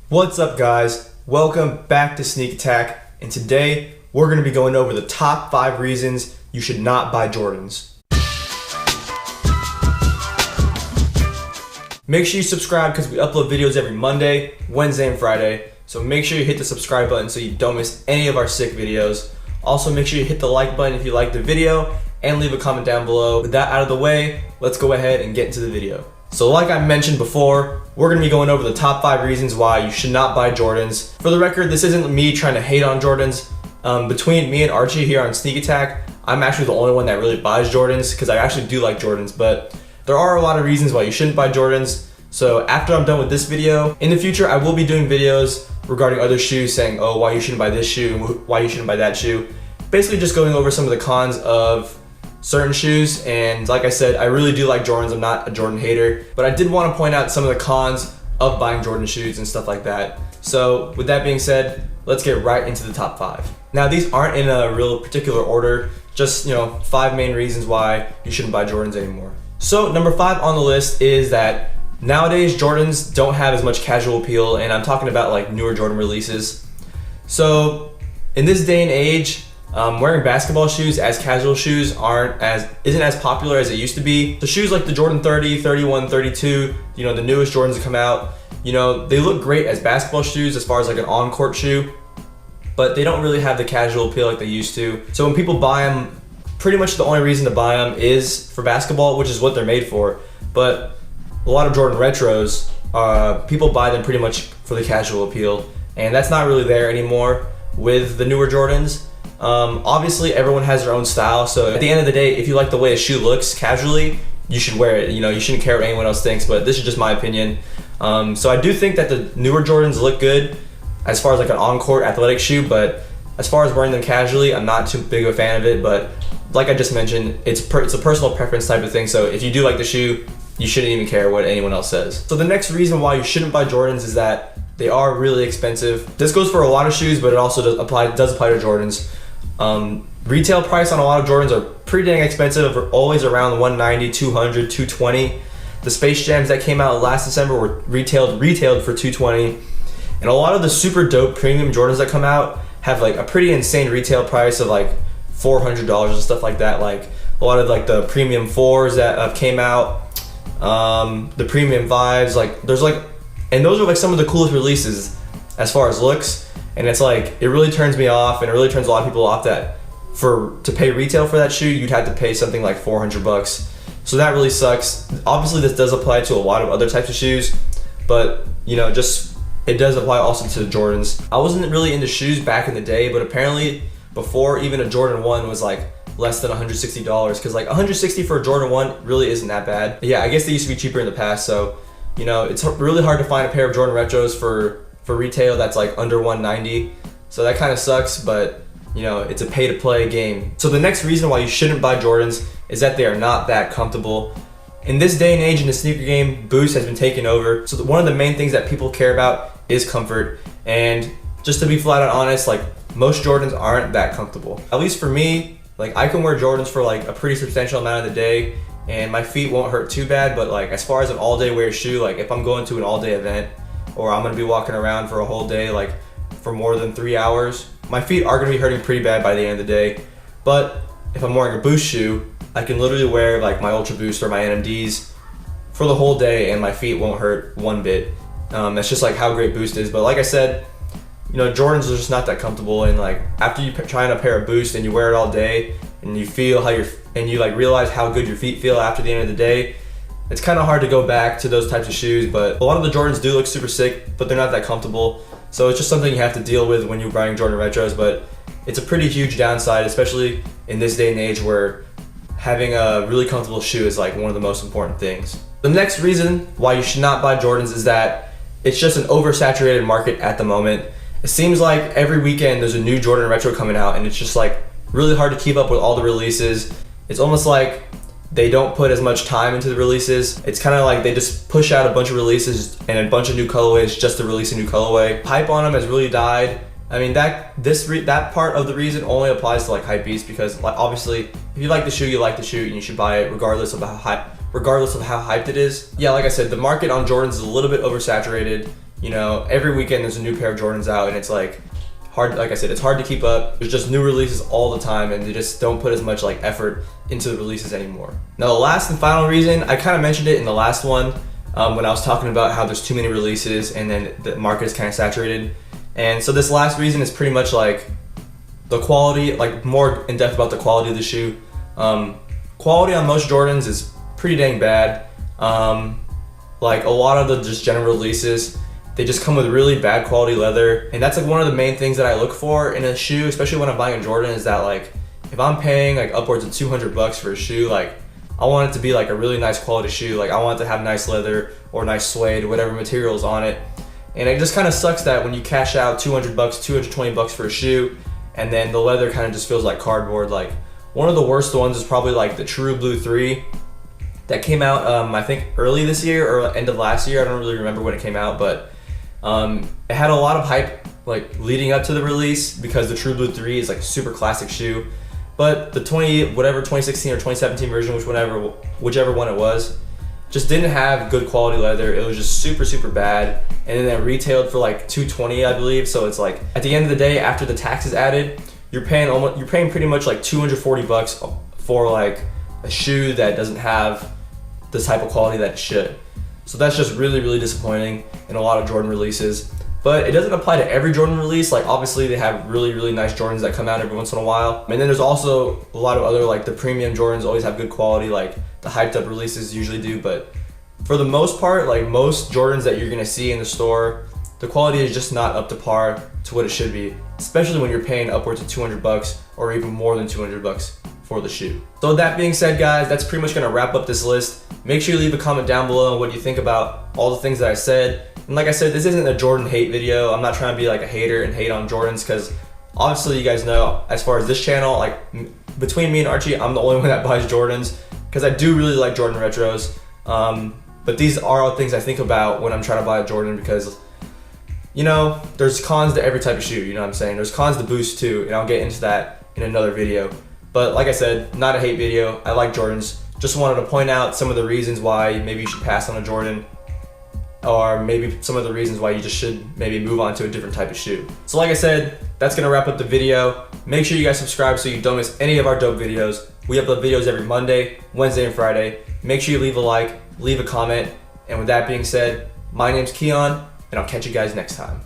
What's up, guys? Welcome back to Sneak Attack, and today we're going to be going over the top 5 reasons you should not buy Jordans. Make sure you subscribe because we upload videos every Monday, Wednesday, and Friday, so make sure you hit the subscribe button so you don't miss any of our sick videos. Also, make sure you hit the like button if you like the video and leave a comment down below. With that out of the way, let's go ahead and get into the video. So like I mentioned before, we're going to be going over the top 5 reasons why you should not buy Jordans. For the record, this isn't me trying to hate on Jordans. Between me and Archie here on Sneak Attack, I'm actually the only one that really buys Jordans because I actually do like Jordans, but there are a lot of reasons why you shouldn't buy Jordans. So after I'm done with this video, in the future I will be doing videos regarding other shoes saying, oh, why you shouldn't buy this shoe and why you shouldn't buy that shoe. Basically just going over some of the cons of certain shoes, and like I said, I really do like Jordans. I'm not a Jordan hater, but I did want to point out some of the cons of buying Jordan shoes and stuff like that. So with that being said, let's get right into the top 5. Now these aren't in a real particular order, just 5 main reasons why you shouldn't buy Jordans anymore. So number 5 on the list is that nowadays Jordans don't have as much casual appeal, and I'm talking about like newer Jordan releases. So in this day and age, wearing basketball shoes as casual shoes isn't as popular as it used to be. The shoes like the Jordan 30, 31, 32, the newest Jordans that come out, they look great as basketball shoes as far as like an on-court shoe, but they don't really have the casual appeal like they used to. So when people buy them, pretty much the only reason to buy them is for basketball, which is what they're made for. But a lot of Jordan retros, people buy them pretty much for the casual appeal, and that's not really there anymore with the newer Jordans. Obviously everyone has their own style, so at the end of the day, if you like the way a shoe looks casually, you should wear it. You shouldn't care what anyone else thinks, but this is just my opinion. So I do think that the newer Jordans look good as far as like an on-court athletic shoe, but as far as wearing them casually, I'm not too big of a fan of it. But like I just mentioned, it's a personal preference type of thing, so if you do like the shoe, you shouldn't even care what anyone else says. So the next reason why you shouldn't buy Jordans is that they are really expensive. This goes for a lot of shoes, but it also does apply to Jordans. Retail price on a lot of Jordans are pretty dang expensive, always around 190, 200, 220. The Space Jams that came out last December were retailed for 220. And a lot of the super dope premium Jordans that come out have like a pretty insane retail price of like $400 and stuff like that. Like a lot of like the premium 4s that came out, the premium 5s, and those are like some of the coolest releases as far as looks. And it's like, it really turns me off, and it really turns a lot of people off that to pay retail for that shoe, you'd have to pay something like $400. So that really sucks. Obviously this does apply to a lot of other types of shoes, but it does apply also to the Jordans. I wasn't really into shoes back in the day, but apparently before, even a Jordan 1 was like less than $160, because like $160 for a Jordan 1 really isn't that bad. But yeah, I guess they used to be cheaper in the past, so it's really hard to find a pair of Jordan retros for retail that's like under $190, so that kind of sucks, but it's a pay to play game. So the next reason why you shouldn't buy Jordans is that they are not that comfortable. In this day and age in the sneaker game, Boost has been taken over, so one of the main things that people care about is comfort, and just to be flat out honest, like most Jordans aren't that comfortable. At least for me, like I can wear Jordans for like a pretty substantial amount of the day and my feet won't hurt too bad, but like as far as an all day wear shoe, like if I'm going to an all day event or I'm gonna be walking around for a whole day, like for more than 3 hours, my feet are gonna be hurting pretty bad by the end of the day. But if I'm wearing a Boost shoe, I can literally wear like my Ultra Boost or my NMDs for the whole day and my feet won't hurt one bit. That's just like how great Boost is. But like I said, Jordans are just not that comfortable, and like after you try on a pair of Boost and you wear it all day and you feel you like realize how good your feet feel after the end of the day, it's kind of hard to go back to those types of shoes. But a lot of the Jordans do look super sick, but they're not that comfortable. So it's just something you have to deal with when you're buying Jordan retros, but it's a pretty huge downside, especially in this day and age where having a really comfortable shoe is like one of the most important things. The next reason why you should not buy Jordans is that it's just an oversaturated market at the moment. It seems like every weekend there's a new Jordan retro coming out, and it's just like really hard to keep up with all the releases. It's almost like they don't put as much time into the releases. It's kind of like they just push out a bunch of releases and a bunch of new colorways just to release a new colorway. Hype on them has really died. I mean, that part of the reason only applies to like hypebeasts, because like obviously if you like the shoe, you like the shoe, and you should buy it regardless of how hyped it is. Yeah, like I said, the market on Jordans is a little bit oversaturated. You know, every weekend there's a new pair of Jordans out, and it's like hard, like I said, it's hard to keep up. There's just new releases all the time, and they just don't put as much like effort into the releases anymore. Now the last and final reason, I kind of mentioned it in the last one when I was talking about how there's too many releases and then the market is kind of saturated. And so this last reason is pretty much like the quality, like more in depth about the quality of the shoe. Quality on most Jordans is pretty dang bad. Like a lot of the just general releases, they just come with really bad quality leather, and that's like one of the main things that I look for in a shoe, especially when I'm buying a Jordan, is that like if I'm paying like upwards of $200 for a shoe, like I want it to be like a really nice quality shoe. Like I want it to have nice leather or nice suede, whatever materials on it. And it just kind of sucks that when you cash out $200, $220 for a shoe, and then the leather kind of just feels like cardboard. Like one of the worst ones is probably like the True Blue 3 that came out I think early this year or end of last year. I don't really remember when it came out, but it had a lot of hype like leading up to the release because the True Blue 3 is like a super classic shoe. But the 2016 or 2017 version, whichever one it was, just didn't have good quality leather. It was just super bad, and then it retailed for like $220, I believe. So it's like at the end of the day, after the taxes added, you're paying pretty much like $240 for like a shoe that doesn't have the type of quality that it should. So that's just really disappointing in a lot of Jordan releases. But it doesn't apply to every Jordan release. Like obviously they have really nice Jordans that come out every once in a while. And then there's also a lot of other, like the premium Jordans always have good quality, like the hyped up releases usually do. But for the most part, like most Jordans that you're gonna see in the store, the quality is just not up to par to what it should be, especially when you're paying upwards of $200 or even more than $200 for the shoe. So with that being said, guys, that's pretty much gonna wrap up this list. Make sure you leave a comment down below on what you think about all the things that I said. And like I said, this isn't a Jordan hate video. I'm not trying to be like a hater and hate on Jordans, because obviously you guys know, as far as this channel, like between me and Archie, I'm the only one that buys Jordans, because I do really like Jordan retros. But these are all things I think about when I'm trying to buy a Jordan, because you know, there's cons to every type of shoe, you know what I'm saying? There's cons to Boost too, and I'll get into that in another video. But like I said, not a hate video. I like Jordans. Just wanted to point out some of the reasons why maybe you should pass on a Jordan, or maybe some of the reasons why you just should maybe move on to a different type of shoe. So like I said, that's gonna wrap up the video. Make sure you guys subscribe so you don't miss any of our dope videos. We upload videos every Monday, Wednesday, and Friday. Make sure you leave a like, leave a comment, and with that being said, my name's Keon, and I'll catch you guys next time.